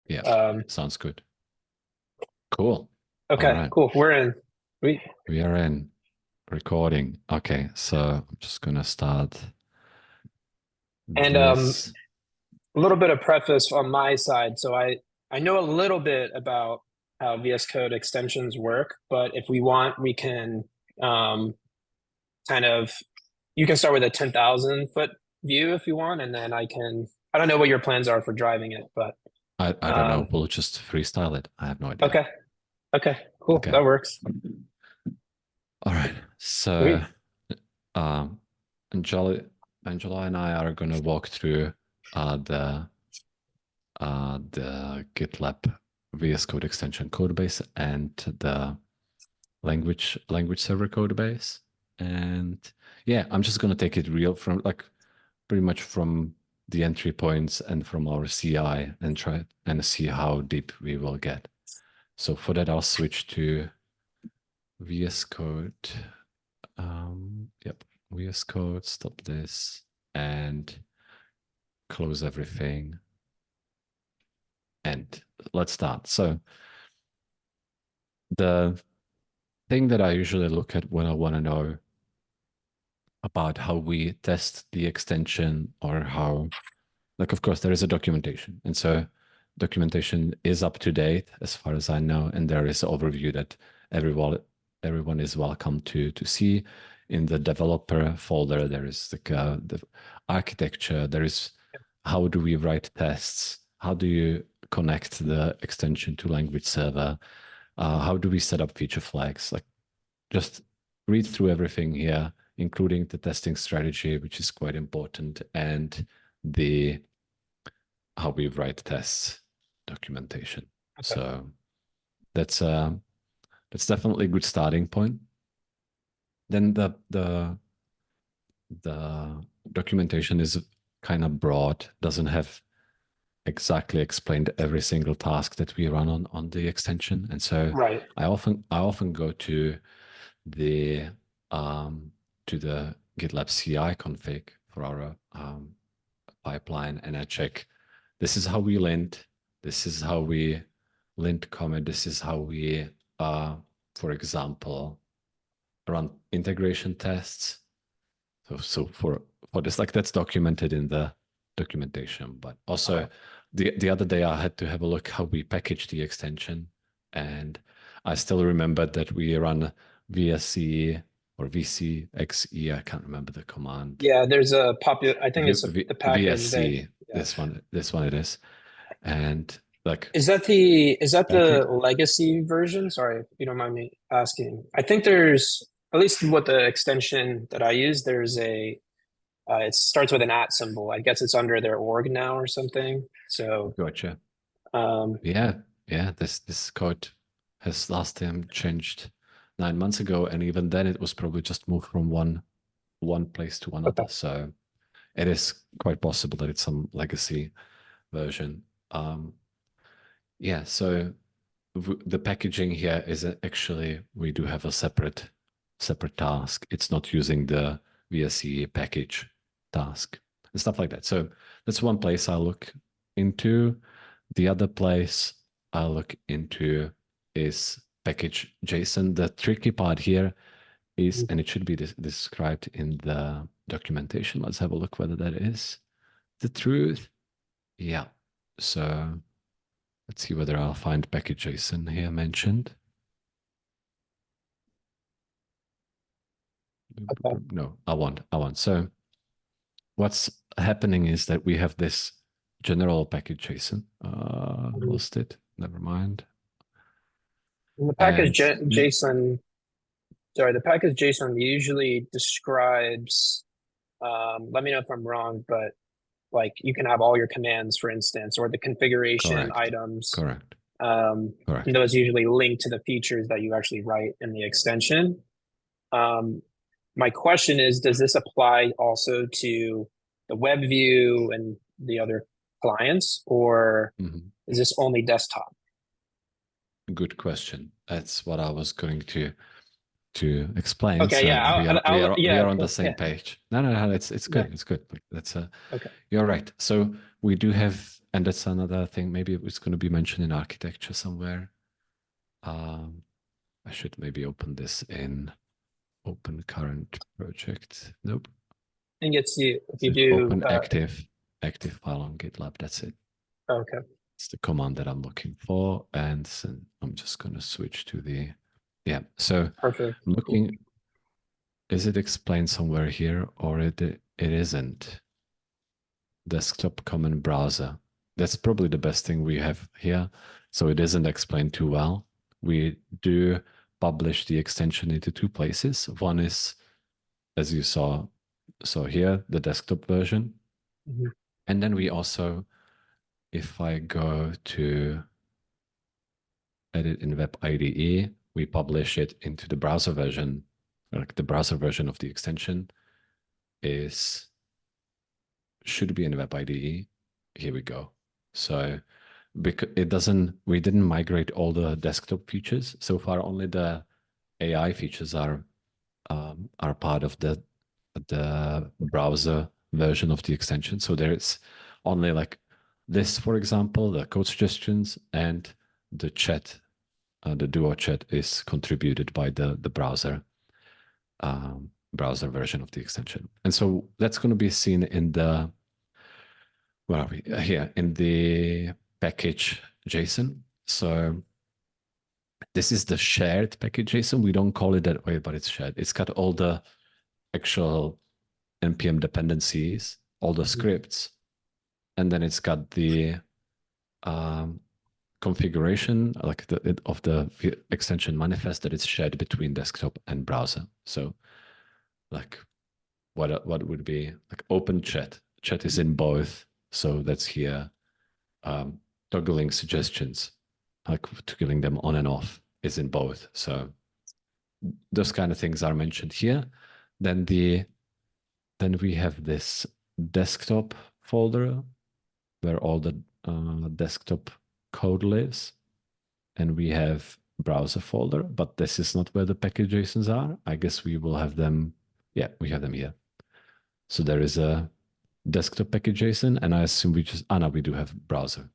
Yeah, sounds good. Cool. All Okay, right. cool. We're in. We are in recording. Okay, so I'm just gonna start And this. a little bit of preface on my side. So I know a little bit about how VS Code extensions work, but if we want, we can um, kind of you can start with a 10,000 foot view if you want, and then I don't know what your plans are for driving it, but I don't know. um, We'll just freestyle it. I have no idea. okay, okay, cool, Okay. that works. All right. So, Sweet. um, Angela, Angela and I are gonna walk through the GitLab VS Code extension codebase and the language server codebase. And yeah, I'm just gonna take it real from like pretty much from the entry points and from our CI and try and see how deep we will get. So for that, I'll switch to VS Code. Yep, VS Code, stop this and close everything. And let's start. So the thing that I usually look at when I want to know about how we test the extension or how, like, of course, there is a documentation. And so documentation is up to date as far as I know. And there is an overview that everyone is welcome to see. In the developer folder, there is the architecture, there is how do we write tests, how do you connect the extension to language server, how do we set up feature flags, like just read through everything here, including the testing strategy, which is quite important, and the how we write tests documentation. Okay. So that's definitely a good starting point. Then the documentation is kind of broad, doesn't have exactly explained every single task that we run on the extension, and so Right. I often go to the GitLab CI config for our pipeline, and I check this is how we lint, this is how we lint commit, this is how we for example run integration tests. So for this, like that's documented in the documentation, but also Okay. the other day I had to have a look how we package the extension, and I still remember that we run VSC or VCXE. I can't remember the command. Yeah, there's a popular. I think it's the package that. VSC. Yeah. This one it is, and like Is that the package. legacy version? Sorry, if you don't mind me asking. I think there's at least what the extension that I use. There's a it starts with an at symbol. I guess it's under their org now or something. So Gotcha. um, Yeah. This code has last time changed 9 months ago, and even then it was probably just moved from one place to another. okay, So it is quite possible that it's some legacy version. Yeah. So the packaging here is actually we do have a separate task. It's not using the VSE package task and stuff like that. So that's one place I look into. The other place I look into is package JSON. The tricky part here is, and it should be described in the documentation. Let's have a look whether that is the truth. Yeah. So let's see whether I'll find package JSON here mentioned. okay, No, I won't. So what's happening is that we have this general package JSON. Mhm. Lost it. Never mind. And the package And JSON. Sorry, the package JSON usually describes. Let me know if I'm wrong, but like you can have all your commands, for instance, or the configuration correct, items. correct, And correct. those usually link to the features that you actually write in the extension. Um, my question is, does this apply also to the web view and the other clients, or Mhm. is this only desktop? Good question. That's what I was going to explain. Okay, So yeah, we yeah, are on the cool, same yeah, page. No, it's yeah, good. It's good. Like, that's okay, you're right. So we do have and that's another thing. Maybe it's going to be mentioned in architecture somewhere. I should maybe open this in open current project. Nope. I think it's you if you So do. open active file on GitLab. That's it. Okay. It's the command that I'm looking for, and I'm just going to switch to the So Perfect. I'm looking. Is it explained somewhere here, or it isn't? Desktop common browser. That's probably the best thing we have here. So it isn't explained too well. We do publish the extension into two places. One is, as you saw here, the desktop version. Mhm. And then we also, if I go to edit in Web IDE, we publish it into the browser version. Like the browser version of the extension should be in Web IDE. Here we go. So because we didn't migrate all the desktop features so far. Only the AI features are part of the browser version of the extension. So there's only like this, for example, the code suggestions and the chat, the Duo chat is contributed by the browser browser version of the extension. And so that's going to be seen in the where are we? Here in the package JSON. So this is the shared package JSON. We don't call it that way, but it's shared. It's got all the actual npm dependencies, all the scripts, and then it's got the configuration, like of the extension manifest that it's shared between desktop and browser. So, like, what would be like open chat? Chat is in both, so that's here. Toggling suggestions, like toggling them on and off, is in both. So those kind of things are mentioned here. Then we have this desktop folder where all the desktop code lives, and we have browser folder, but this is not where the package JSONs are. I guess we will have them. Yeah, we have them here. So there is a desktop package JSON, and I assume we no, we do have browser,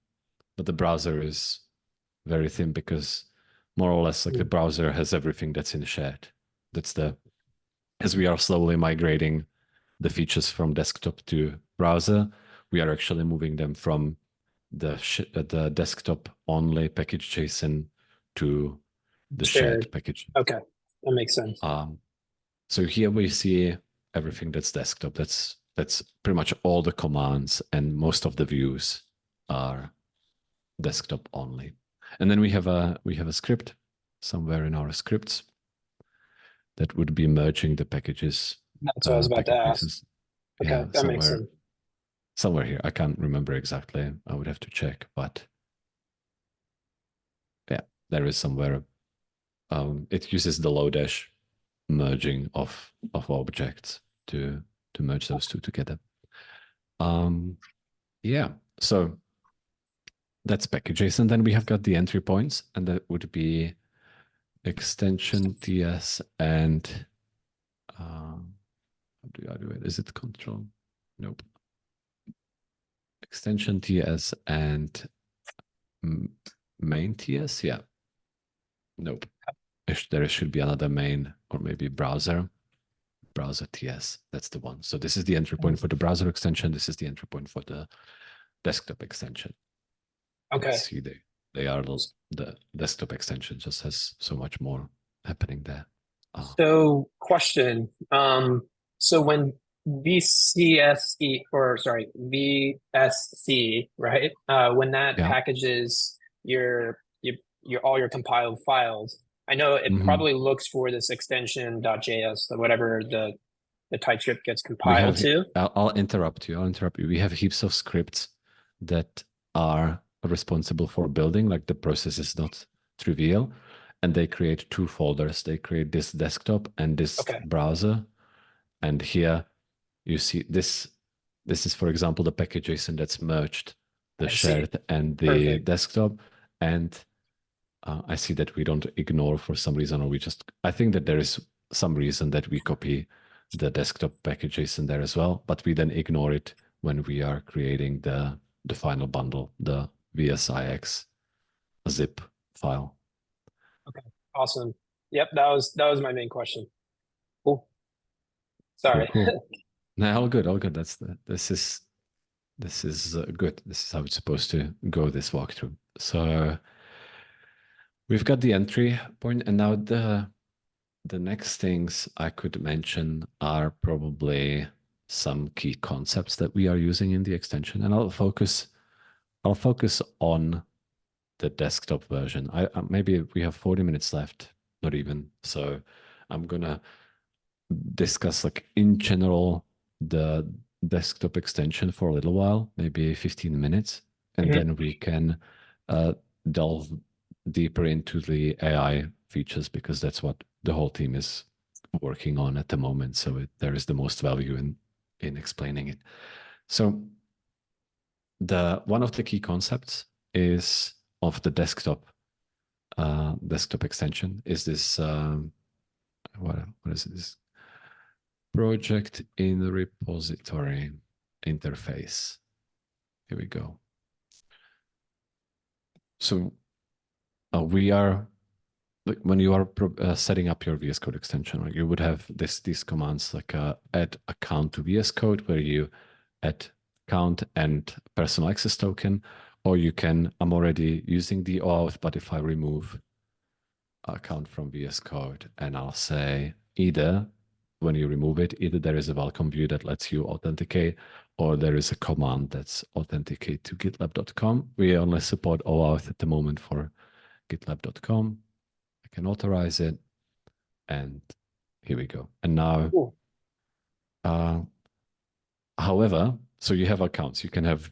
but the browser is very thin because more or less like the browser has everything that's in shared. That's as we are slowly migrating the features from desktop to browser, we are actually moving them from the desktop only package JSON to the shared package. Okay, that makes sense. So here we see everything that's desktop. That's pretty much all the commands, and most of the views are desktop only. And then we have a script somewhere in our scripts that would be merging the packages. That's what I was about to ask. Okay, Yeah, that makes sense. Somewhere here. I can't remember exactly. I would have to check, but yeah, there is somewhere. It uses the Lodash merging of objects to merge those two together. Yeah, so that's package JSON. Then we have got the entry points, and that would be extension TS and how do I do it? Is it control? Nope. Extension TS and main TS. Yeah. Nope. There should be another main or maybe browser TS. That's the one. So this is the entry point for the browser extension. This is the entry point for the desktop extension. Okay. See, they are the desktop extension just has so much more happening there. So question. So when VCSE or sorry, VSC, right? When that packages your all your compiled files, I know it probably looks for this extension .js, whatever the TypeScript gets compiled to. I'll interrupt you. We have heaps of scripts that are responsible for building, like the process is not trivial, and they create two folders. They create this desktop and this browser. And here you see this is, for example, the package JSON that's merged the shared and the desktop. And I see that we don't ignore for some reason, or I think that there is some reason that we copy the desktop package JSON there as well, but we then ignore it when we are creating the the final bundle, the VSIX zip file. Okay, awesome. Yep, that was my main question. Cool. Cool, Sorry. cool. No, all good, all good. This is good. This is how it's supposed to go, this walkthrough. So we've got the entry point, and now the next things I could mention are probably some key concepts that we are using in the extension, and I'll focus on the desktop version. Maybe we have 40 minutes left, not even. So I'm gonna discuss like in general the desktop extension for a little while, maybe 15 minutes, and Mhm. then we can delve deeper into the AI features because that's what the whole team is working on at the moment. So there is the most value in explaining it. So the one of the key concepts is of the desktop extension is this what is this project in the repository interface. Here we go. So we are like when you are setting up your VS Code extension, right, you would have these commands like add account to VS Code, where you add account and personal access token, or you can, I'm already using the auth, but if I remove account from VS Code and I'll say either when you remove it, either there is a welcome view that lets you authenticate, or there is a command that's authenticate to gitlab.com. We only support OAuth at the moment for gitlab.com. I can authorize it, and here we go. And now, Cool. however, so you have accounts. You can have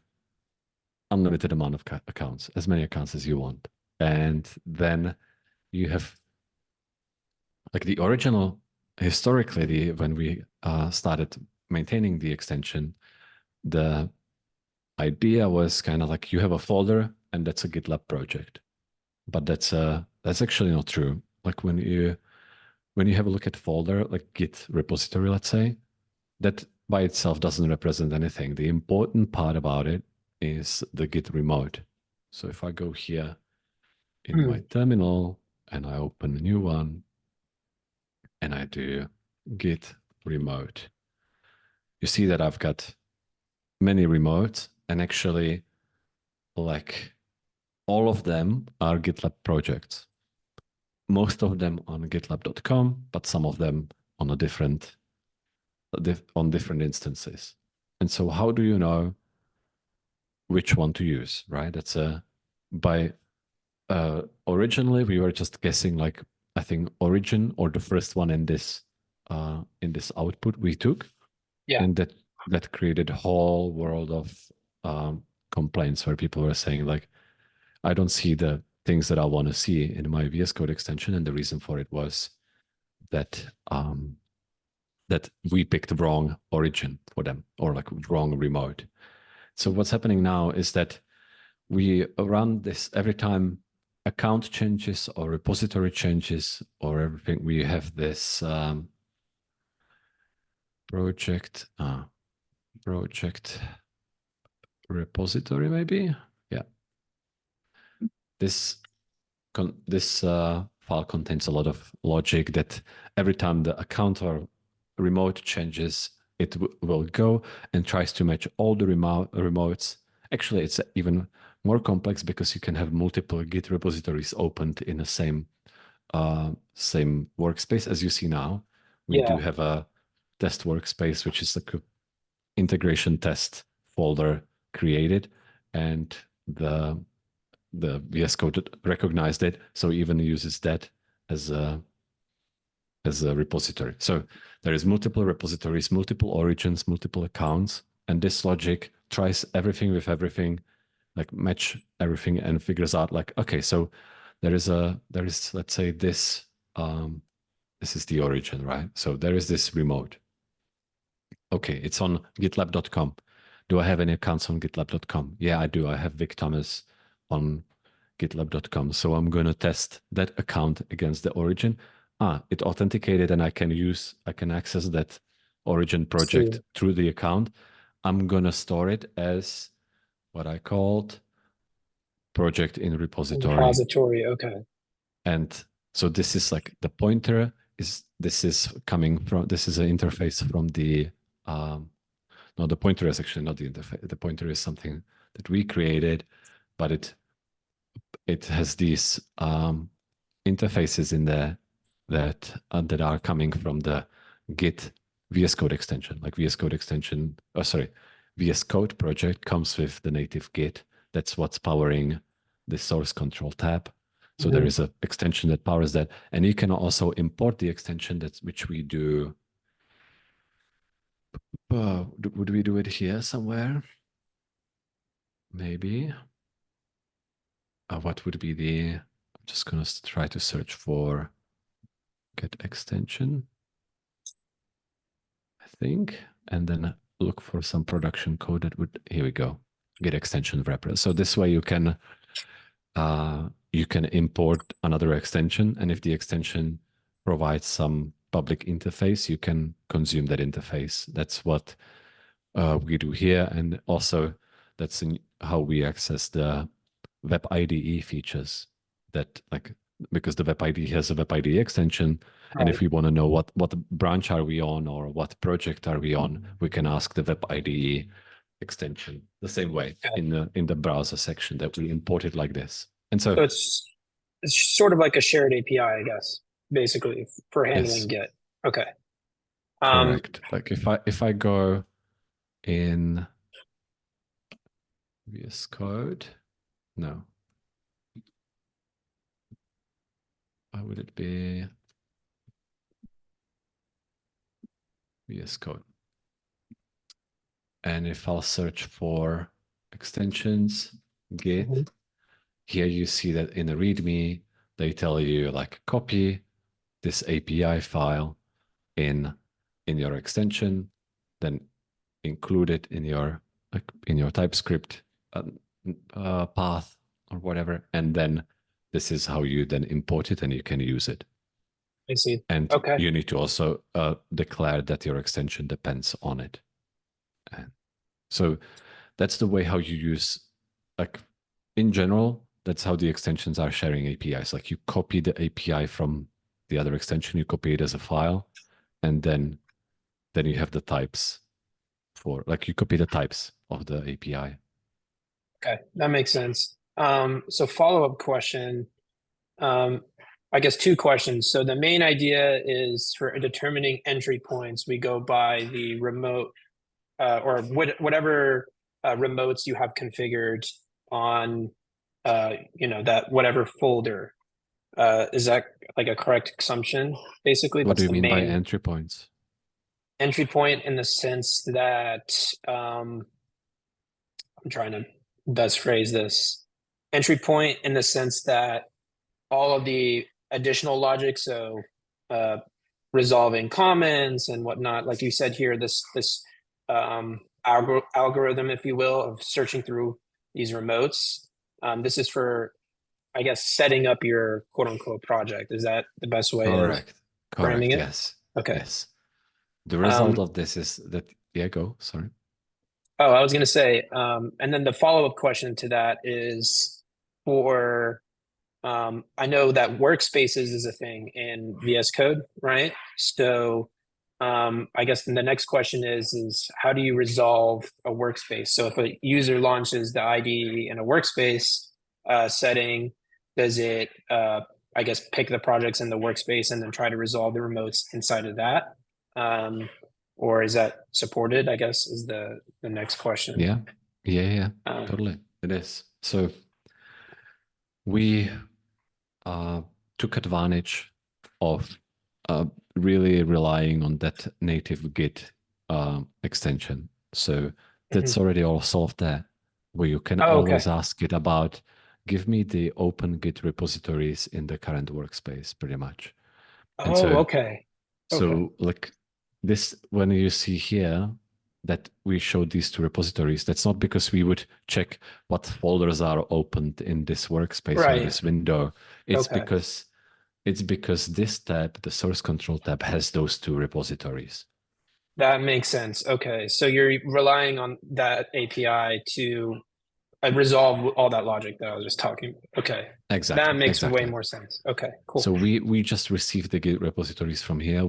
unlimited amount of accounts, as many accounts as you want. And then you have like the original, historically, when we started maintaining the extension, the idea was kind of like you have a folder and that's a GitLab project. But that's actually not true. Like when you have a look at folder, like Git repository, let's say, that by itself doesn't represent anything. The important part about it is the Git remote. So if I go here in my terminal and I open a new one and I do Git remote, you see that I've got many remotes, and actually like all of them are GitLab projects. Most of them on gitlab.com, but some of them on a different on different instances. And so how do you know which one to use, right? That's by originally we were just guessing like I think origin or the first one in this output we took, Yeah. and that created a whole world of complaints where people were saying like, I don't see the things that I want to see in my VS Code extension, and the reason for it was that that we picked the wrong origin for them, or like wrong remote. So what's happening now is that we run this every time account changes or repository changes or everything. We have this project repository, maybe. Yeah, this file contains a lot of logic that every time the account or remote changes, it will go and tries to match all the remotes. Actually, it's even more complex because you can have multiple Git repositories opened in the same workspace. As you see now, we do Yeah. have a test workspace, which is like a integration test folder created, and the VS Code recognized it, so even uses that as a repository. So there is multiple repositories, multiple origins, multiple accounts, and this logic tries everything with everything, like match everything, and figures out like, okay, so there is let's say this this is the origin, right? So there is this remote. Okay, it's on gitlab.com. Do I have any accounts on gitlab.com? Yeah, I do. I have Vic Thomas on gitlab.com. So I'm going to test that account against the origin. It authenticated and I can access that origin project See. through the account. I'm going to store it as what I called project in repository. Repository. Okay. And so this is like the pointer is this is coming from this is an interface from the no, the pointer is actually not the interface. The pointer is something that we created, but it has these interfaces in there that are coming from the Git VS Code extension. Like VS Code extension, oh sorry, VS Code project comes with the native Git. That's what's powering the source control tab. So there is an extension that powers that, and you can also import the extension that's which we do. Would we do it here somewhere? Maybe. What would be the? I'm just gonna try to search for Git extension. I think, and then look for some production code that would. Here we go. Git extension wrapper. So this way you can import another extension, and if the extension provides some public interface, you can consume that interface. That's what we do here, and also that's how we access the Web IDE features. That like because the Web IDE has a Web IDE extension, and if Right. we want to know what branch are we on or what project are we on, we can ask the Web IDE extension the same way Okay. in the browser section that we imported like this. And so So it's sort of like a shared API, I guess, basically for handling yes, Git. Okay. correct. Like if I go in VS Code, no, why would it be VS Code? And if I'll search for extensions, Git, here you see that in the README, they tell you like copy this API file in your extension, then include it in your TypeScript path or whatever, and then this is how you then import it and you can use it. I see. And Okay. you need to also declare that your extension depends on it. And so that's the way how you use, like in general, that's how the extensions are sharing APIs. Like you copy the API from the other extension, you copy it as a file, and then you have the types for like you copy the types of the API. Okay. That makes sense. So follow-up question. I guess two questions. So the main idea is for determining entry points, we go by the remote or whatever remotes you have configured on that whatever folder. Is that like a correct assumption? Basically, What do that's you the mean by main entry points? entry point in the sense that I'm trying to best phrase this. Entry point in the sense that all of the additional logic, so uh, resolving comments and whatnot, like you said here, this algorithm, if you will, of searching through these remotes. This is for, I guess, setting up your quote unquote project. Is that the best way of Correct. framing Correct. it? Yes. Okay. Yes. The result Um, of this is that, yeah, go. Sorry. oh, I was going to say, and then the follow-up question to that is for I know that workspaces is a thing in VS Code, right? So I guess the next question is how do you resolve a workspace? So if a user launches the IDE in a workspace setting, does it, I guess, pick the projects in the workspace and then try to resolve the remotes inside of that? Or is that supported, I guess, is the next question. Yeah. Yeah. Yeah. Um, Totally. It is. So we took advantage of really relying on that native Git extension. So that's mhm. already all solved there, where you can Oh, okay. always ask it about, give me the open Git repositories in the current workspace, pretty much. And Oh, so, okay. Okay. so like this, when you see here that we showed these two repositories, that's not because we would check what folders are opened in this workspace or Right. this window. It's Okay. because this tab, the source control tab, has those two repositories. That makes sense. Okay. So you're relying on that API to I resolve all that logic that I was just talking about. Okay. That Exactly, makes way exactly. more sense. Okay, cool. So we just receive the Git repositories from here.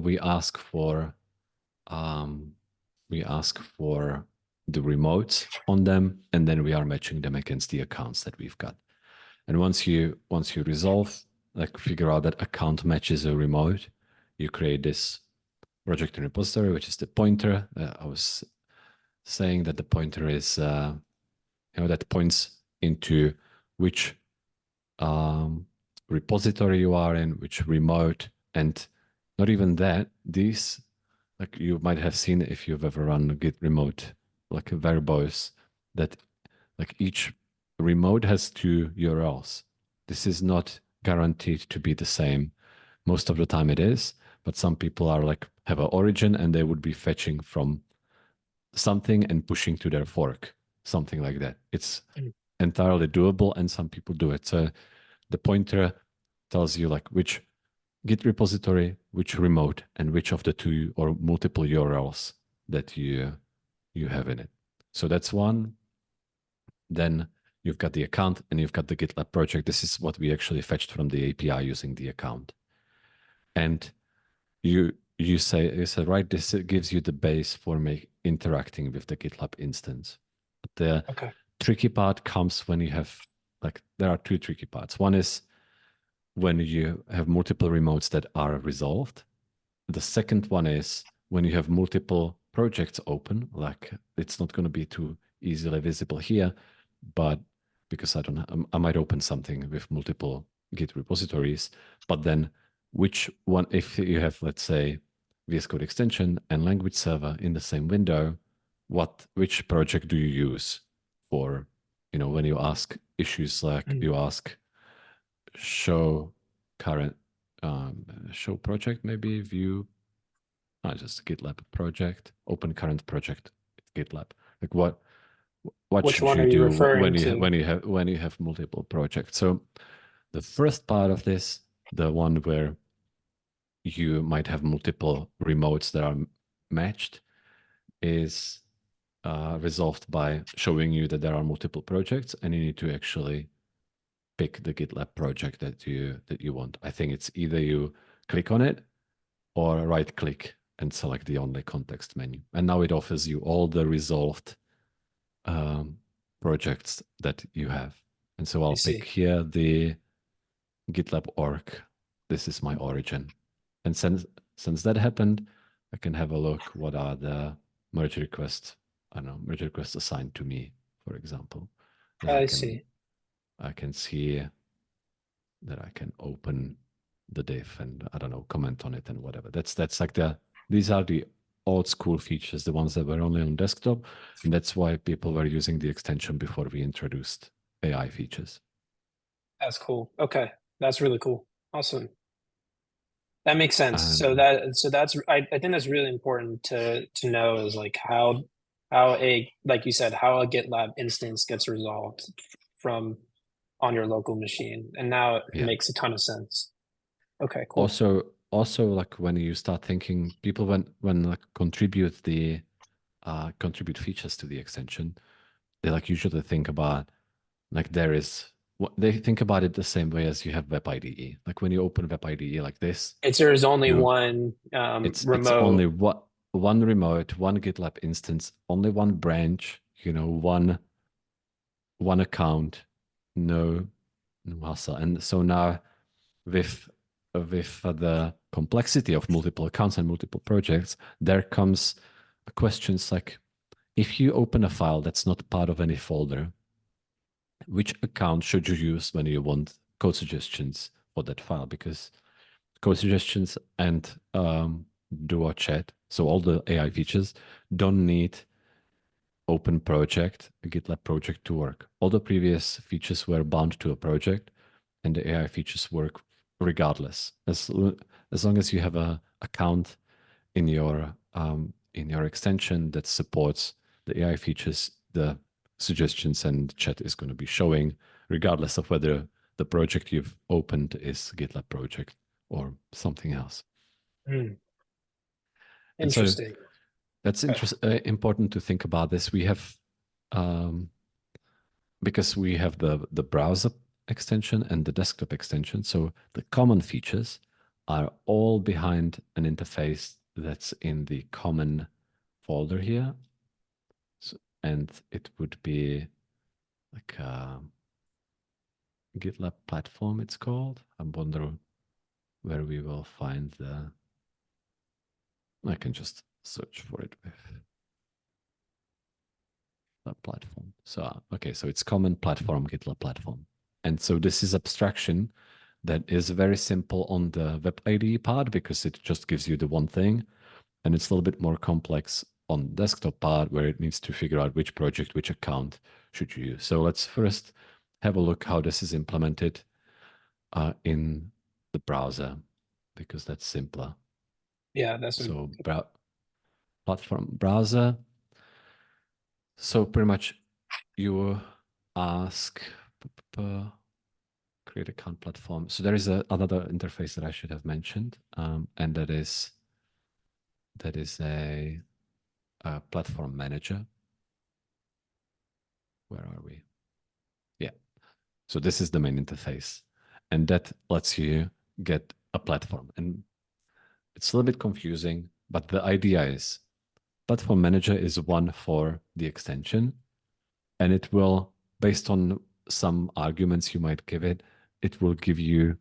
Um, we ask for the remotes on them, and then we are matching them against the accounts that we've got. And once you resolve, like figure out that account matches a remote, you create this project and repository, which is the pointer. I was saying that the pointer is that points into which repository you are in, which remote, and not even that. These, like you might have seen if you've ever run Git remote, like verbose, that like each remote has two URLs. This is not guaranteed to be the same. Most of the time it is, but some people are like have an origin and they would be fetching from something and pushing to their fork, something like that. It's entirely doable and some people do it. So the pointer tells you like which Git repository, which remote, and which of the two or multiple URLs that you have in it. So that's one. Then you've got the account and you've got the GitLab project. This is what we actually fetched from the API using the account. And you said right, this gives you the base for interacting with the GitLab instance. But the Okay. tricky part comes when you have like there are two tricky parts. One is when you have multiple remotes that are resolved. The second one is when you have multiple projects open, like it's not going to be too easily visible here, but because I might open something with multiple Git repositories, but then which one, if you have, let's say, VS Code extension and language server in the same window, which project do you use for, when you ask issues like you ask show current show project, maybe view just GitLab project, open current project GitLab. Like what Which should one you are you do referring when you to? when you have multiple projects? So the first part of this, the one where you might have multiple remotes that are matched, is resolved by showing you that there are multiple projects, and you need to actually pick the GitLab project that you want. I think it's either you click on it or right click and select the only context menu. And now it offers you all the resolved projects that you have. And so I I'll pick see. here the GitLab org. This is my origin. And since that happened, I can have a look what are the merge requests, I don't know, merge requests assigned to me, for example. Then I see. I can see that I can open the diff and I don't know, comment on it and whatever. That's like these are the old school features, the ones that were only on desktop. And that's why people were using the extension before we introduced AI features. That's cool. Okay. That's really cool. Awesome. That makes sense. So And that's I think that's really important to know is like how a like you said how a GitLab instance gets resolved from on your local machine. And now it yeah, makes a ton of sense. Okay, cool. also like when you start thinking people when like contribute features to the extension, they like usually think about like they think about it the same way as you have web IDE. Like when you open web IDE like this, There's only you one it's only remote. one remote, one GitLab instance, only one branch, one account, no hassle. And so now with the complexity of multiple accounts and multiple projects, there comes questions like if you open a file that's not part of any folder, which account should you use when you want code suggestions for that file? Because code suggestions and Duo chat, so all the AI features, don't need open project, a GitLab project to work. All the previous features were bound to a project, and the AI features work regardless. As long as you have a account in your extension that supports the AI features, the suggestions and chat is going to be showing, regardless of whether the project you've opened is GitLab project or something else. Hmm, And so interesting. that's Okay. important to think about this. We have because we have the browser extension and the desktop extension, so the common features are all behind an interface that's in the common folder here. So, and it would be like a GitLab platform, it's called. I wonder where we will find the. I can just search for it with the platform. So, okay, so it's common platform, GitLab platform. And so this is abstraction that is very simple on the web IDE part because it just gives you the one thing. And it's a little bit more complex on the desktop part where it needs to figure out which project, which account should you use. So let's first have a look how this is implemented in the browser because that's simpler. Yeah, that's So platform browser. So pretty much you ask create account platform. So there is another interface that I should have mentioned, and that is a platform manager. Where are we? Yeah. So this is the main interface, and that lets you get a platform. And it's a little bit confusing, but the idea is platform manager is one for the extension, and it will, based on some arguments you might give it, it will give you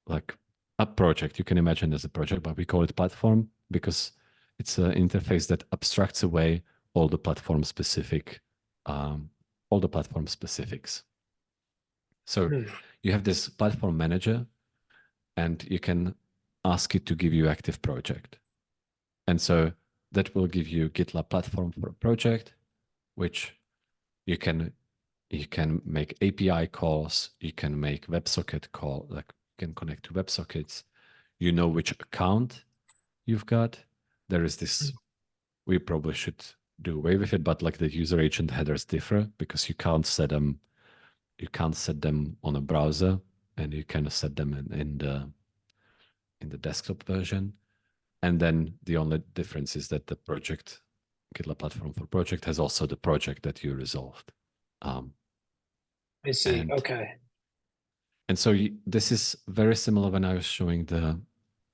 like a project. You can imagine as a project, but we call it platform because it's an interface that abstracts away all the platform specific, all the platform specifics. So you have this platform manager, and you can ask it to give you active project, and so that will give you GitLab platform for a project, which you can make API calls, you can make WebSocket call, like you can connect to WebSockets. You know which account you've got. There is this, we probably should do away with it, but like the user agent headers differ because you can't set them on a browser, and you kind of set them in the desktop version. And then the only difference is that the project, GitLab platform for project, has also the project that you resolved. I see. Okay. And so this is very similar when I was showing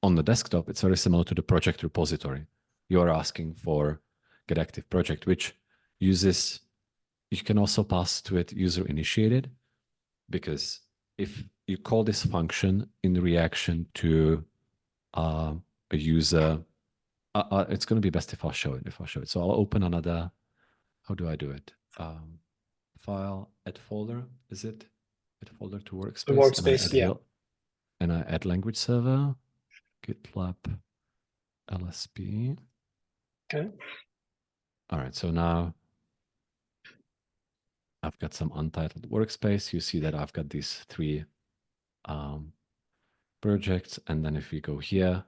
on the desktop, it's very similar to the project repository. You are asking for get active project, which uses, you can also pass to it user initiated, because if you call this function in reaction to a user, it's going to be best if I show it. So I'll open another, how do I do it? File, add folder, is it? Add folder to The workspace, and I workspace, add yeah. and I add language server, GitLab LSP. Okay. All right, so now I've got some untitled workspace. You see that I've got these three projects. And then if we go here,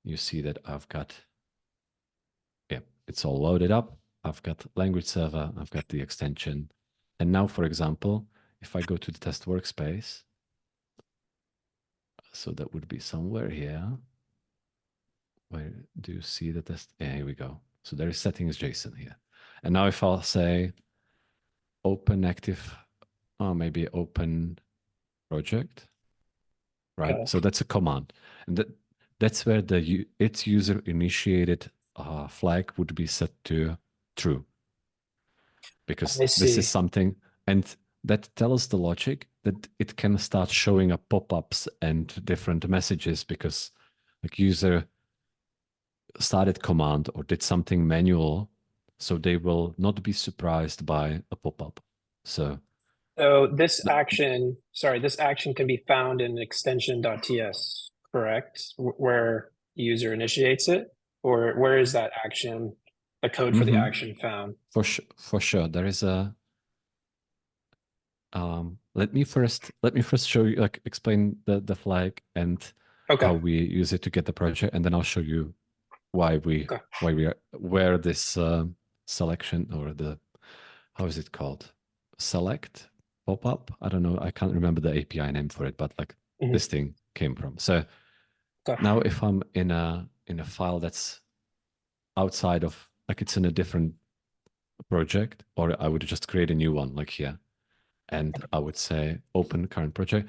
you see that I've got, yeah, it's all loaded up. I've got language server, I've got the extension. And now, for example, if I go to the test workspace, so that would be somewhere here. Where do you see the test? Yeah, here we go. So there is settings JSON here. And now if I'll say open active, maybe open project, right? Okay. So that's a command. And that's where its user initiated flag would be set to true. Because I this is see. something, and that tells the logic that it can start showing up pop-ups and different messages because like user started command or did something manual, so they will not be surprised by a pop-up. So This action can be found in extension.ts, correct? Where the user initiates it, or where is that action, the code for the action found? for sure, there is a. Let me first show you, like, explain the flag and Okay. how we use it to get the project, and then I'll show you why we are where this selection, or the, how is it called, select pop-up, I don't know, I can't remember the API name for it, but like this thing came from. So now if I'm in a file that's outside of, like, it's in a different project, or I would just create a new one like here, and I would say open current project.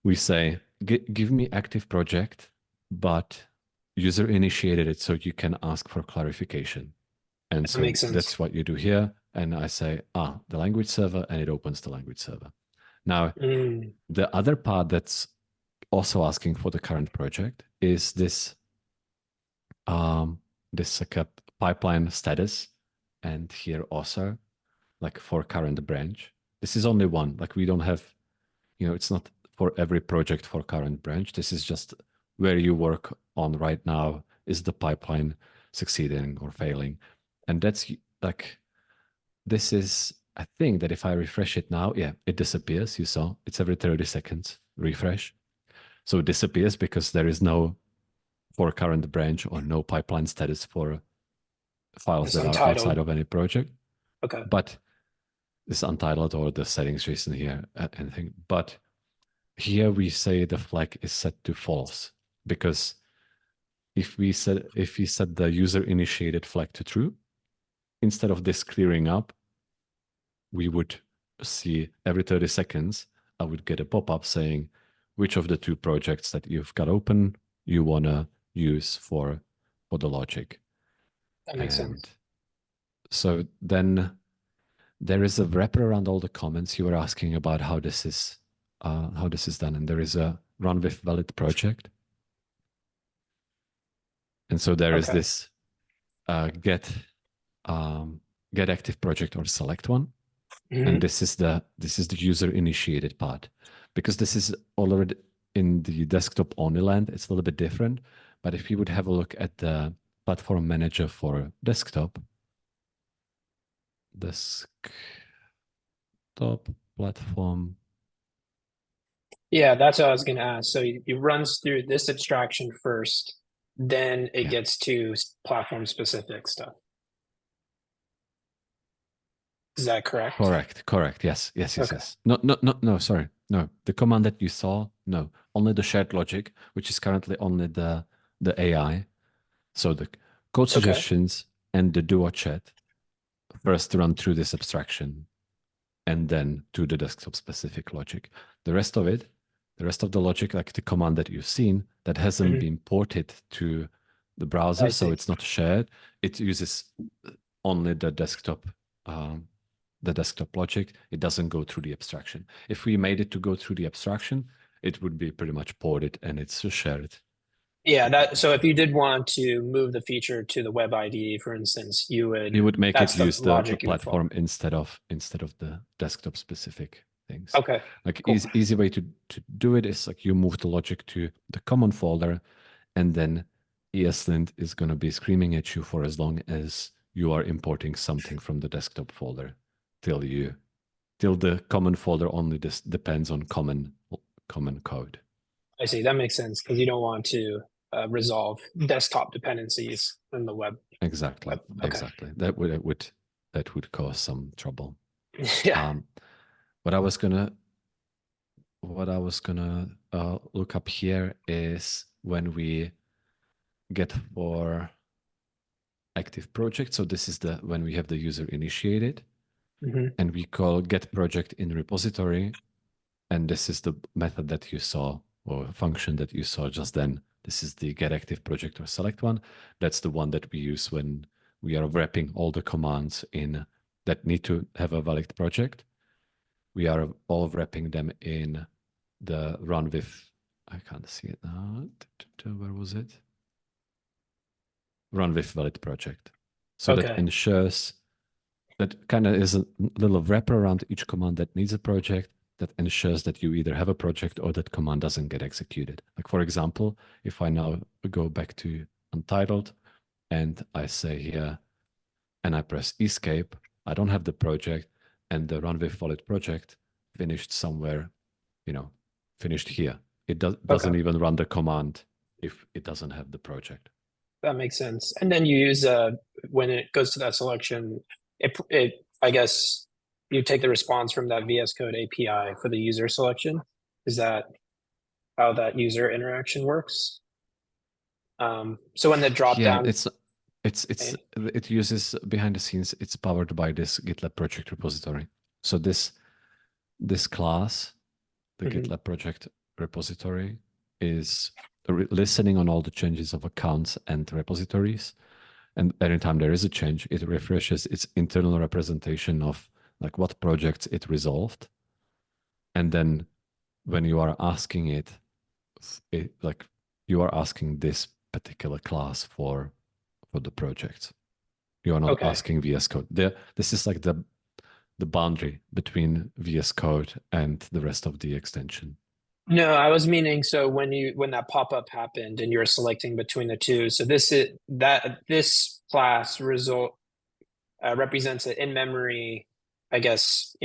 We say, give me active project, but user initiated it so you can ask for clarification. And That so makes sense. that's what you do here. And I say, the language server, and it opens the language server. Now, the other part that's also asking for the current project is this this like a pipeline status, and here also like for current branch. This is only one. Like we don't have, it's not for every project for current branch. This is just where you work on right now. Is the pipeline succeeding or failing? And that's like, this is a thing that if I refresh it now, yeah, it disappears. You saw it's every 30 seconds refresh. So it disappears because there is no for current branch or no pipeline status for files It's that are outside untitled. of any project. Okay. But this untitled or the settings reason here, anything. But here we say the flag is set to false, because if we set the user initiated flag to true, instead of this clearing up, we would see every 30 seconds, I would get a pop-up saying which of the two projects that you've got open you want to use for the logic. That makes And sense. so then there is a wrapper around all the comments. You were asking about how this is done, and there is a run with valid project. And so there is Okay. this get active project or select one. And this is the user initiated part, because this is already in the desktop only land. It's a little bit different. But if you would have a look at the platform manager for desktop platform. Yeah, that's what I was going to ask. So it runs through this abstraction first, then it gets to platform specific stuff. Is that correct? Correct. Yes. Okay. No, sorry. No, the command that you saw, no, only the shared logic, which is currently only the AI. So the code suggestions and the duo chat first run through this abstraction and then to the desktop specific logic. The rest of the logic, like the command that you've seen, that hasn't been ported to the browser, so it's not shared. It uses only the desktop logic. It doesn't go through the abstraction. If we made it to go through the abstraction, it would be pretty much ported and it's shared. Yeah, so if you did want to move the feature to the web IDE, for instance, you would make it use the platform you instead of the desktop specific things. Okay. Like cool. easy way to do it is like you move the logic to the common folder, and then ESLint is going to be screaming at you for as long as you are importing something from the desktop folder till the common folder only depends on common code. I see. That makes sense, because you don't want to resolve desktop dependencies in the web. Exactly. Okay. Exactly. That would cause some trouble. Yeah. What I was gonna look up here is when we get for active project. So this is when we have the user initiated, and we call get project in repository. And this is the method that you saw, or function that you saw just then. This is the get active project or select one. That's the one that we use when we are wrapping all the commands in that need to have a valid project. We are all wrapping them in the run with, I can't see it now. Where was it? Run with valid project. So that ensures, that kind of is a little wrapper around each command that needs a project, that ensures that you either have a project or that command doesn't get executed. Like for example, if I now go back to untitled and I say here, and I press escape, I don't have the project, and the run with valid project finished somewhere, finished here. It doesn't even run the command if it doesn't have the project. That makes sense. And then you use when it goes to that selection, I guess you take the response from that VS Code API for the user selection. Is that how that user interaction works? So when the drop down, it uses behind the scenes. It's powered by this GitLab project repository. So this this class, the Hmm. GitLab project repository, is listening on all the changes of accounts and repositories. And anytime there is a change, it refreshes its internal representation of like what projects it resolved. And then when you are asking like you are asking this particular class for the project. You are not Okay. asking VS Code. This is like the boundary between VS Code and the rest of the extension. No, I was meaning so when that pop-up happened and you were selecting between the two. So this class result represents an in-memory, I guess,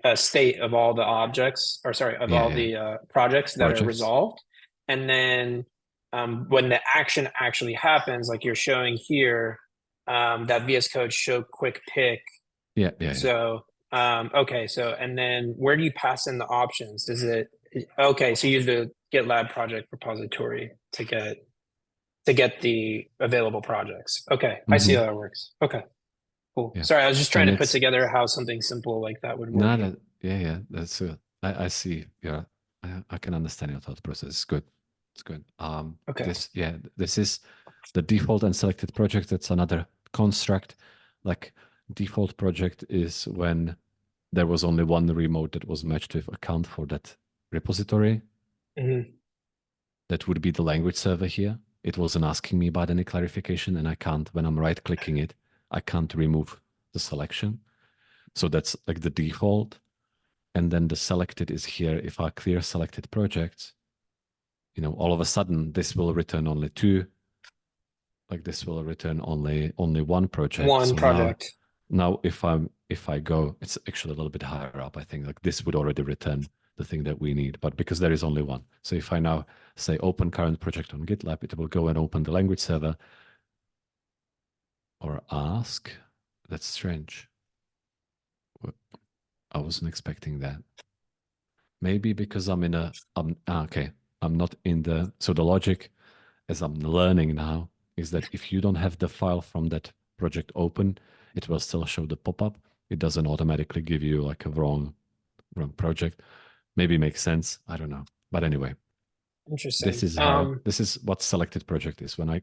a state of all the objects, or sorry, of Yeah, all yeah. the projects that are Projects. resolved. And then when the action actually happens, like you're showing here, that VS Code show quick pick. Yeah, yeah, yeah. So, okay, so and then where do you pass in the options? Is it okay? So you use the GitLab project repository to get the available projects. Okay, I see how Mm-hmm. that works. Okay. Cool. Yeah. Sorry, I was just trying And to put it's together how something simple like that would work. not a, yeah, yeah. That's I see. Yeah, I can understand your thought process. It's good. It's good. Okay. This is the default and selected project. That's another construct. Like default project is when there was only one remote that was matched with account for that repository. Hmm. That would be the language server here. It wasn't asking me about any clarification, and I can't, when I'm right clicking it, I can't remove the selection. So that's like the default. And then the selected is here. If I clear selected projects, all of a sudden this will return only two. Like this will return only one project. One So now project. now if I go, it's actually a little bit higher up. I think like this would already return the thing that we need, but because there is only one. So if I now say open current project on GitLab, it will go and open the language server or ask. That's strange. I wasn't expecting that. Maybe because okay. I'm not in so the logic as I'm learning now is that if you don't have the file from that project open, it will still show the pop-up. It doesn't automatically give you like a wrong project. Maybe makes sense. I don't know. But anyway, Interesting. this is what selected project is. When I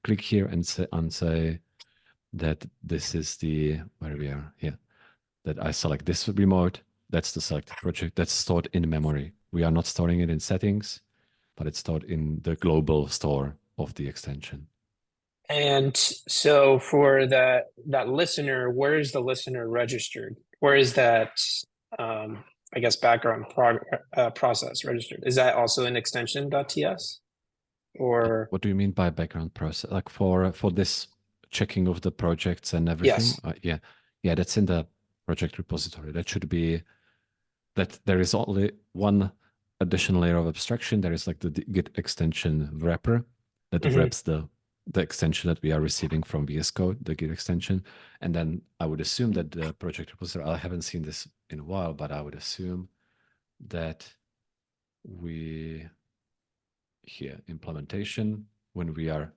click here and say that this is the where we are here, that I select this remote, that's the selected project. That's stored in memory. We are not storing it in settings, but it's stored in the global store of the extension. And so for that listener, where is the listener registered? Where is that I guess process registered? Is that also in extension.ts or What do you mean by background process? Like for this checking of the projects and everything? yes. Yeah, yeah, that's in the project repository. That should be that there is only one additional layer of abstraction. There is like the Git extension wrapper that Hmm. wraps the extension that we are receiving from VS Code, the Git extension. And then I would assume that the project repository, I haven't seen this in a while, but I would assume that we here implementation when we are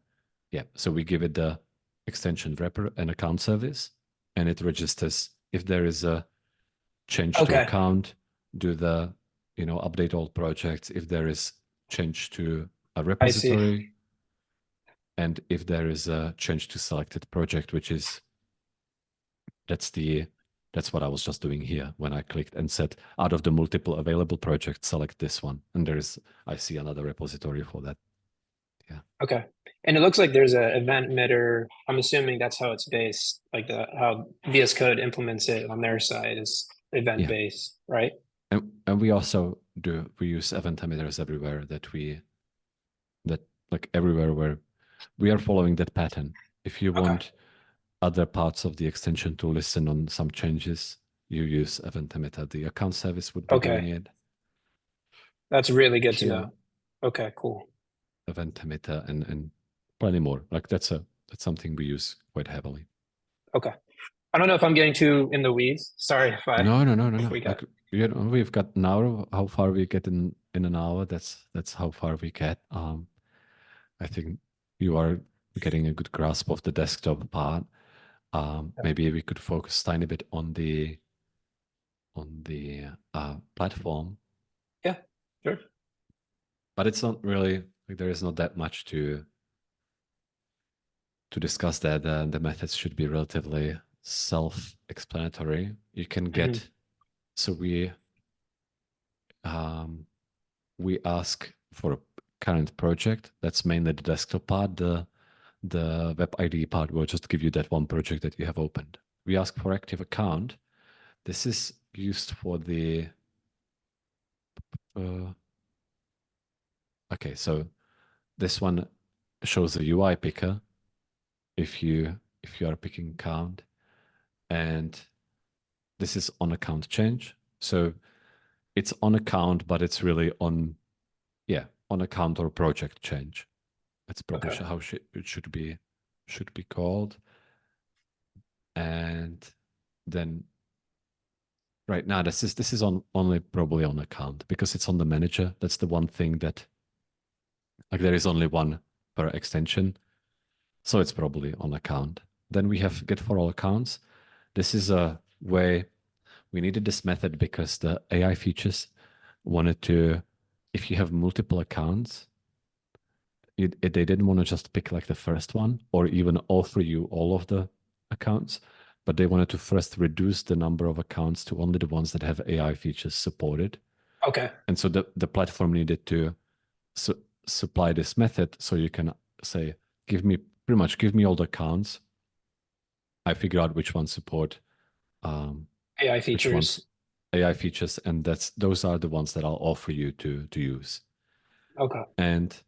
so we give it the extension wrapper and account service, and it registers if there is a change to Okay, account, do the update all projects if there is change to a I see. repository, and if there is a change to selected project, which is that's what I was just doing here when I clicked and said out of the multiple available projects select this one, and I see another repository for that. Yeah. Okay. And it looks like there's an event emitter. I'm assuming that's how it's based, like how VS Code implements it on their side is event Yeah. based, right? And we also we use event emitters everywhere that like everywhere where we are following that pattern. If you Okay. want other parts of the extension to listen on some changes, you use event emitter. The account service would be doing Okay. it That's really good to here, know. Okay, cool. event emitter and plenty more. Like that's something we use quite heavily. Okay. I don't know if I'm getting too in the weeds. Sorry if No, no, no, no, if no. we got. Like we've got an hour. How far we get in an hour? That's how far we get. I think you are getting a good grasp of the desktop part. Maybe we could focus tiny bit on the on the platform, Yeah, sure. but it's not really like there is not that much to discuss there. The methods should be relatively self-explanatory. You can Mhm. get so um, we ask for a current project. That's mainly the desktop part. The web ID part will just give you that one project that you have opened. We ask for active account. This is used for the uh, okay. So this one shows the UI picker if you are picking account, and this is on account change. So it's on account, but it's really on account or project change. That's probably Okay. how it should be called. And then right now this is on only probably on account because it's on the manager. That's the one thing that like there is only one per extension, so it's probably on account. Then we have get for all accounts. This is a way we needed this method because the AI features wanted to, if you have multiple accounts, they didn't want to just pick like the first one or even offer you all of the accounts, but they wanted to first reduce the number of accounts to only the ones that have AI features supported. Okay. And so the platform needed to su- supply this method so you can say, give me all the accounts. I figure out which ones support um, AI which ones features. AI features, and those are the ones that I'll offer you to use. Okay. And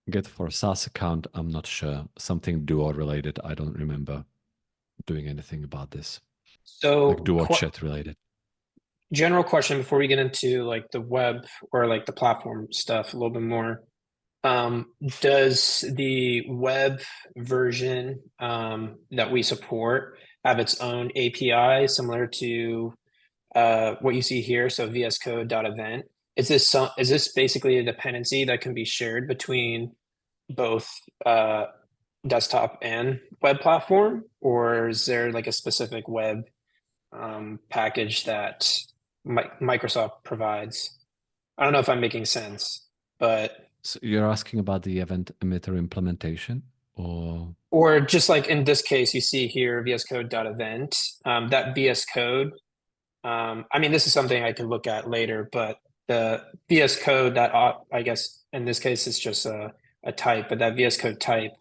get for SaaS account, I'm not sure. Something Duo related. I don't remember doing anything about this. Like So, Duo chat related. general question before we get into like the web or like the platform stuff a little bit more. Does the web version that we support have its own API similar to what you see here? So VS Code.event. Is this basically a dependency that can be shared between both desktop and web platform, or is there like a specific web package that Microsoft provides? I don't know if I'm making sense, but So you're asking about the event emitter implementation, or just like in this case, you see here VS Code.event, that VS Code. I mean, this is something I can look at later, but the VS Code that I guess in this case it's just a type, but that VS Code type,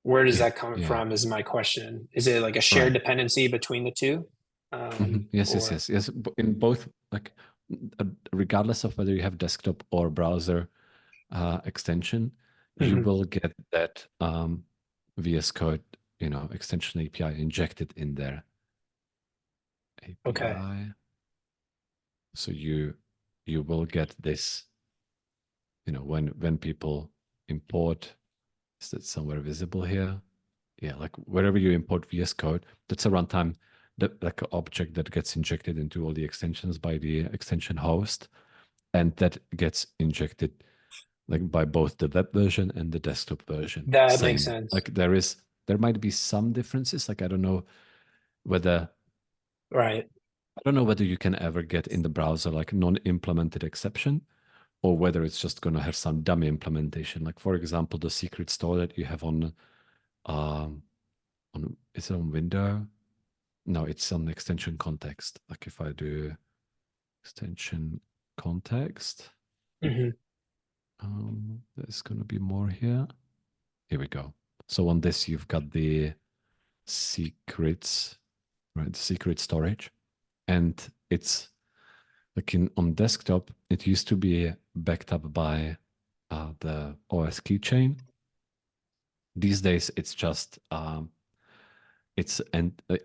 where does yeah, that come yeah, from? Is my question. Is it like a shared right. dependency between the two? Yes, yes, Or yes, yes. In both, like, regardless of whether you have desktop or browser extension, you Mhm. will get that VS Code, extension API injected in there. Okay. API. So you will get this, when people import, is that somewhere visible here? Yeah, like wherever you import VS Code, that's a runtime that like an object that gets injected into all the extensions by the extension host, and that gets injected like by both the web version and the desktop version. That makes Same. sense. Like there might be some differences. Like whether Right. I don't know whether you can ever get in the browser like non-implemented exception or whether it's just going to have some dummy implementation. Like for example, the secret store that you have um is it on window? No, it's on extension context. Like if I do extension context, Hmm. there's going to be more here. Here we go. So on this, you've got the secrets, right? The secret storage, and it's like on desktop. It used to be backed up by the OS keychain. These days, it's just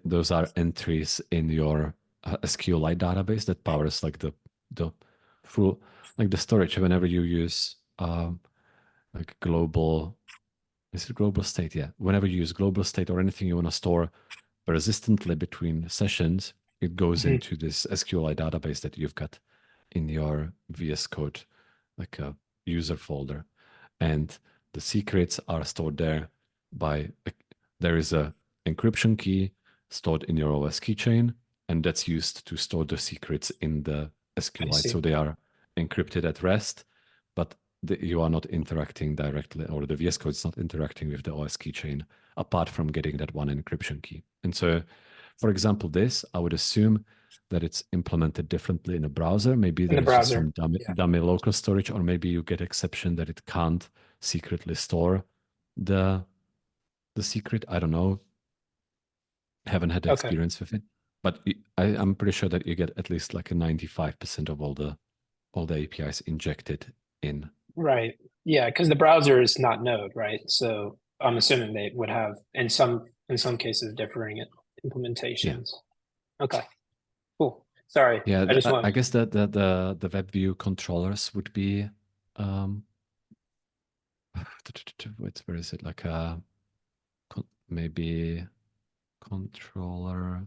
those are entries in your SQLite database that powers like the full like the storage whenever you use like global. Is it global state? Yeah. Whenever you use global state or anything you want to store persistently between sessions, it goes Hmm. into this SQLite database that you've got in your VS Code, like a user folder. And the secrets are stored there by, there is a encryption key stored in your OS keychain. and that's used to store the secrets in the I SQLite. see. So they are encrypted at rest, but you are not interacting directly, or the VS Code is not interacting with the OS keychain apart from getting that one encryption key. And so, for example, this, I would assume that it's implemented differently in a browser. Maybe In there the is just browser. some dummy, Yeah. dummy local storage, or maybe you get exception that it can't secretly store the secret. I don't know. Haven't had Okay. experience with it, but I'm pretty sure that you get at least like a 95% of all the APIs injected in. Right. Yeah, because the browser is not Node, right? So I'm assuming they would have in some cases differing Yeah, implementations. Okay. Cool. Sorry. yeah. I just I want guess that the web view controllers would be um, where is it, like a maybe controller,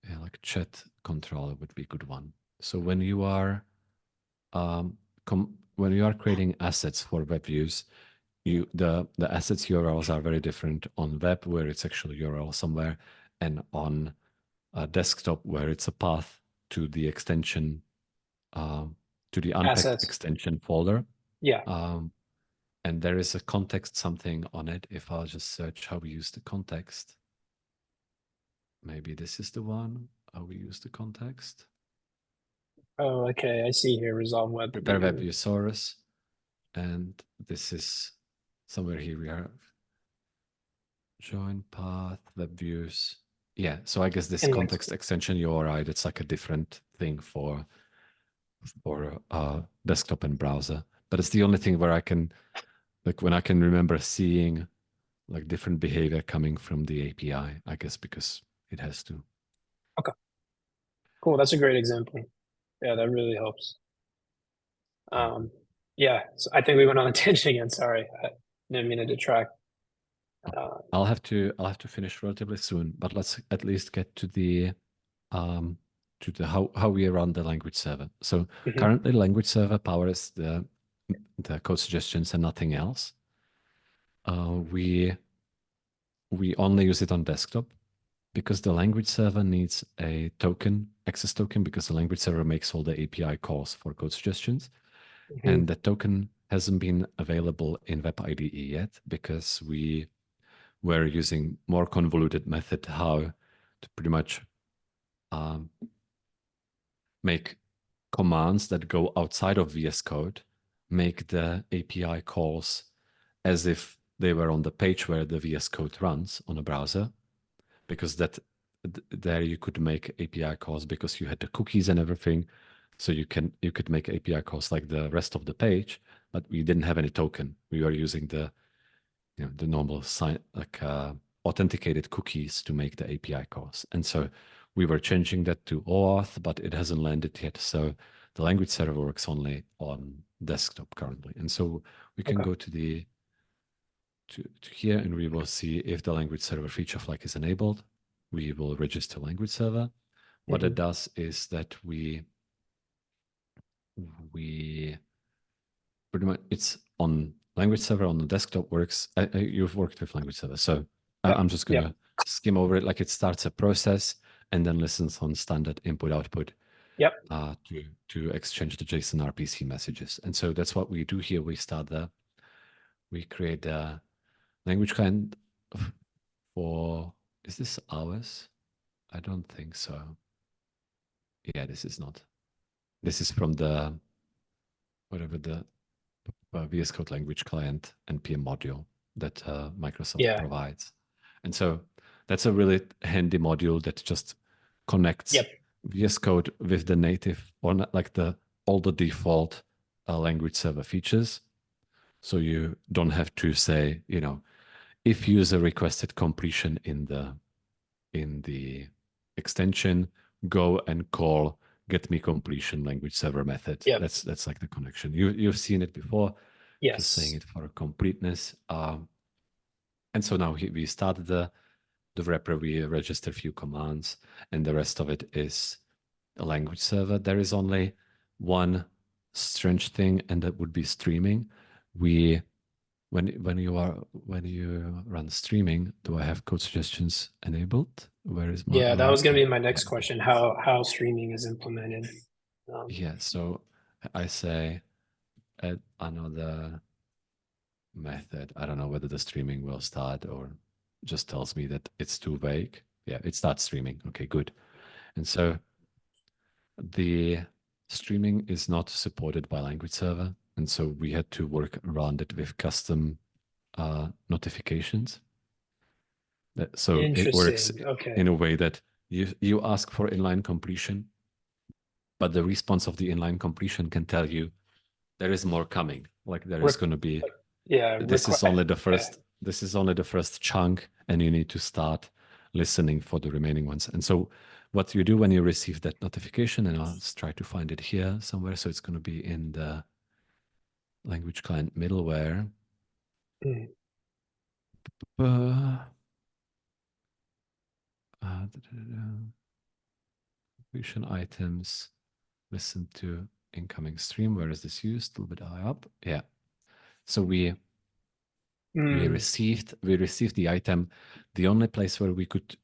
yeah, like chat controller would be a good one. So when you are um, when you are creating assets for web views, the assets URLs are very different on web, where it's actually URL somewhere, and on a desktop where it's a path to the extension, to the unpacked assets. extension folder. Yeah. Um, and there is a context something on it. If I'll just search how we use the context, maybe this is the one, how we use the context. Oh, okay. I see here. Resolve web Prepare web view. view source. And this is somewhere here we are. Join path, web views. Yeah, so I guess this Index. context extension URI, that's like a different thing for desktop and browser. But it's the only thing where I can, like, when I can remember seeing like different behavior coming from the API, I guess because it has to. Okay. Cool. That's a great example. Yeah, that really helps. Um, yeah. So I think we went on a tangent again. Sorry. I didn't mean to detract. Uh, I'll have to finish relatively soon, but let's at least get um to the how we run the language server. So mhm. currently language server powers the code suggestions and nothing else. We only use it on desktop because the language server needs a token, access token, because the language server makes all the API calls for code suggestions. Mhm. And the token hasn't been available in Web IDE yet because we were using more convoluted method how to pretty much um, make commands that go outside of VS Code, make the API calls as if they were on the page where the VS Code runs on a browser, because there you could make API calls because you had the cookies and everything. So you could make API calls like the rest of the page, but we didn't have any token. We were using the normal sign, like authenticated cookies to make the API calls. And so we were changing that to OAuth, but it hasn't landed yet. So the language server works only on desktop currently. And so we can Okay. go to here, and we will see if the language server feature flag is enabled. We will register language server. What it Mhm. does is that we pretty much, it's on language server on the desktop works. You've worked with language server, so Yep. I'm just Yep. gonna skim over it. Like, it starts a process and then listens on standard input output Yep. to exchange the JSON RPC messages. And so that's what we do here. We create a language client for, is this ours? I don't think so. Yeah, this is not. This is from the whatever the VS Code language client NPM module that Microsoft Yeah. provides. And so that's a really handy module that just connects Yep. VS Code with the native, or not, like all the default language server features. So you don't have to say, if user requested completion in the extension, go and call get me completion language server method. Yep. That's like the connection. You've seen it before. Just saying Yes. it for completeness. And so now we started the wrapper. We register a few commands, and the rest of it is a language server. There is only one strange thing, and that would be streaming. We when you run streaming, do I have code suggestions enabled? Where is my Yeah, that line? was going to Oh, be my here next we go. question, how streaming is implemented. Yeah, so I say add another method. I don't know whether the streaming will start or just tells me that it's too vague. Yeah, it starts streaming. Okay, good. And so the streaming is not supported by language server. And so we had to work around it with custom notifications. So it works Interesting. Okay. in a way that you ask for inline completion, but the response of the inline completion can tell you there is more coming. Like there is Re- going to be yeah, this is request. only the Okay. first this is only the first chunk, and you need to start listening for the remaining ones. And so what you do when you receive that notification, and I'll try to find it here somewhere, so it's going to be in the language client middleware. Mm, uh, completion items, listen to incoming stream. Where is this used? A little bit high up. Yeah. So we mm, received the item. The only place where we could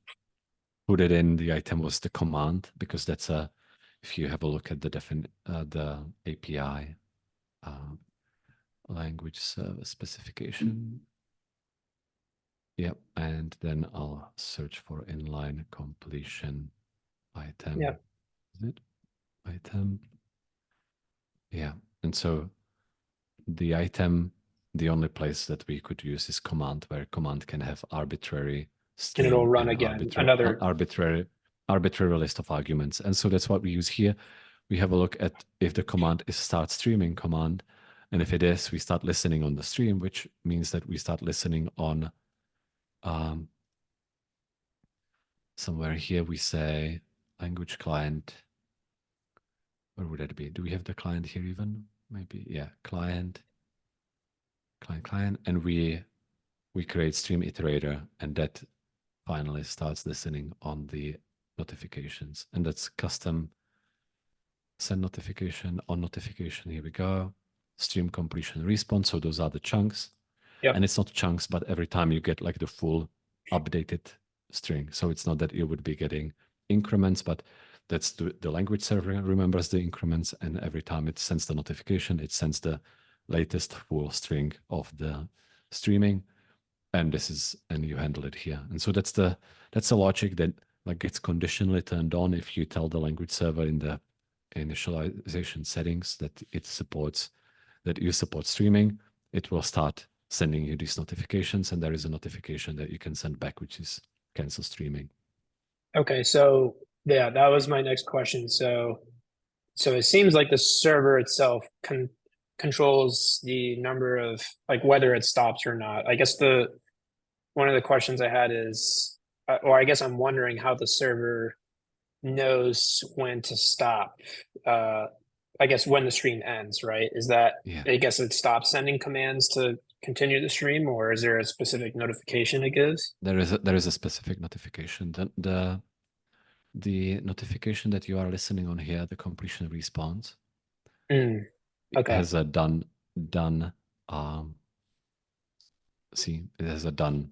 put it in the item was the command, because that's a, if you have a look at the API language service specification. Yep, and then I'll search for inline completion item. yeah. Is it item? Yeah, and so the item, the only place that we could use is command, where command can have arbitrary And it'll string run and again. Another. arbitrary list of arguments. And so that's what we use here. We have a look at if the command is start streaming command. And if it is, we start listening on the stream, which means that we start listening on somewhere here. We say language client. Where would that be? Do we have the client here even? Maybe, yeah, client, and we create stream iterator, and that finally starts listening on the notifications. And that's custom send notification on notification. Here we go. Stream completion response. So those are the chunks. And Yep. it's not chunks, but every time you get like the full updated string. So it's not that you would be getting increments, but that's the language server remembers the increments, and every time it sends the notification, it sends the latest full string of the streaming. And you handle it here. And so that's the logic that like gets conditionally turned on if you tell the language server in the initialization settings that it supports, that you support streaming. It will start sending you these notifications, and there is a notification that you can send back, which is cancel streaming. Okay. So yeah, that was my next question. So it seems like the server itself controls the number of like whether it stops or not. I guess the one of the questions I had is, or I guess I'm wondering how the server knows when to stop. Uh, I guess when the stream ends, right? Is that, Yeah, I guess it stops sending commands to continue the stream, or is there a specific notification it gives? there is a specific notification. The notification that you are listening on here, the completion response, Mm, okay. has a done um, see, it has a done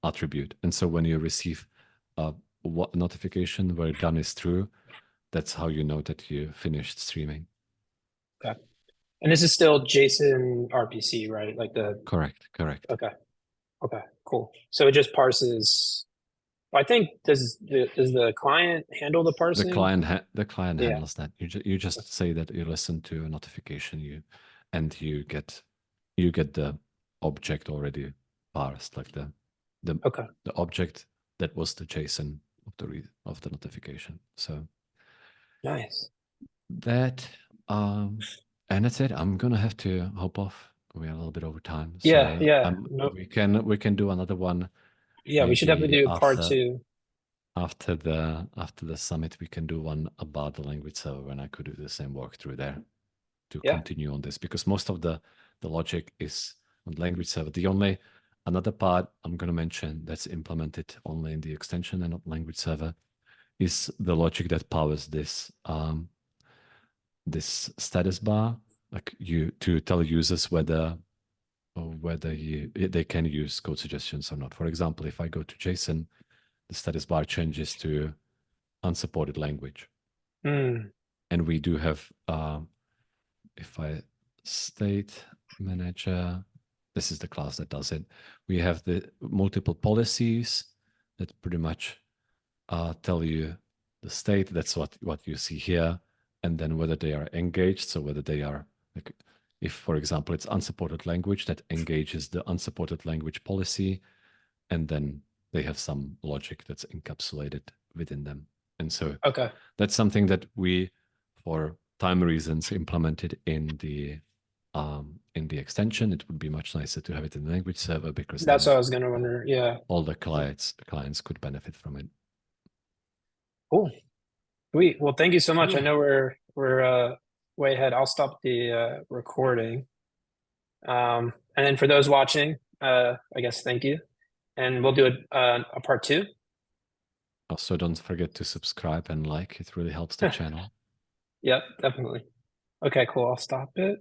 attribute. And so when you receive a what notification where done is true, that's how you know that you finished streaming. Okay. And this is still JSON RPC, right? Like the, Correct, correct. okay. Okay, cool. So it just parses. I think does the client handle the parsing? The client Yeah. handles that. You just say that you listen to a notification, you get the object already parsed, like the Okay. the object that was the JSON of the notification. So Nice. that and that's it. I'm gonna have to hop off. We're a little bit over time, Yeah, so yeah. No, we can do another one yeah, we should maybe definitely do part two. after the summit. We can do one about the language server, and I could do the same walkthrough there to Yeah. continue on this, because most of the logic is on language server. The only another part I'm going to mention that's implemented only in the extension and not language server is the logic that powers this this status bar, like you to tell users whether they can use code suggestions or not. For example, if I go to JSON, the status bar changes to unsupported language. Mm. And we do have, if I state manager, this is the class that does it. We have the multiple policies that pretty much tell you the state. That's what you see here. And then whether they are engaged. So whether they are, like, if, for example, it's unsupported language, that engages the unsupported language policy. And then they have some logic that's encapsulated within them. And so Okay. that's something that we, for time reasons, implemented in the extension. It would be much nicer to have it in the language server, because That's then what I was gonna wonder. Yeah. all the clients could benefit from it. Cool. Sweet. Well, thank you so much. I Cool. know we're way ahead. I'll stop the recording. And then for those watching, I guess thank you. And we'll do a part 2. Also, don't forget to subscribe and like. It really helps the channel. Yep, definitely. Okay, cool. I'll stop it.